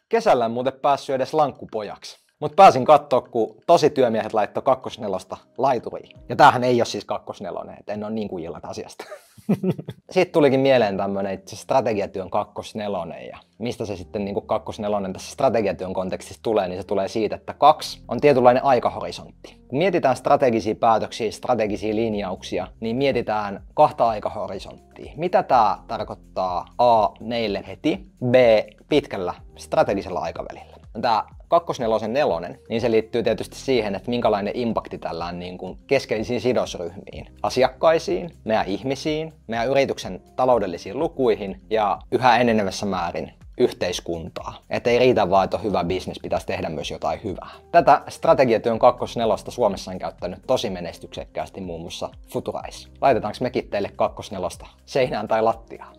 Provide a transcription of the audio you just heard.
Kesällä en muuten päässyt edes lankkupojaksi. Mut pääsin kattoo, kun tosi työmiehet laittoi 2.4 laituriin. Ja tämähän ei ole siis 2.4, et en ole niin kujilla asiasta. Sitten tulikin mieleen tämmönen itse strategiatyön 2.4. Ja mistä se sitten niin 2.4 tässä strategiatyön kontekstissa tulee, niin se tulee siitä, että 2 on tietynlainen aikahorisontti. Kun mietitään strategisia päätöksiä, strategisia linjauksia, niin mietitään 2 aikahorisonttia. Mitä tämä tarkoittaa A meille heti, B pitkällä strategisella aikavälillä? Tämä 2.4, niin se liittyy tietysti siihen, että minkälainen impakti tällä on niin kuin keskeisiin sidosryhmiin, asiakkaisiin, meidän ihmisiin, meidän yrityksen taloudellisiin lukuihin ja yhä enenevässä määrin yhteiskuntaa. Että ei riitä vaan, että on hyvä bisnes, pitäisi tehdä myös jotain hyvää. Tätä strategiatyön 2.4 Suomessa on käyttänyt tosi menestyksekkäästi muun muassa Futurice. Laitetaanko mekin teille 2.4 seinään tai lattiaan?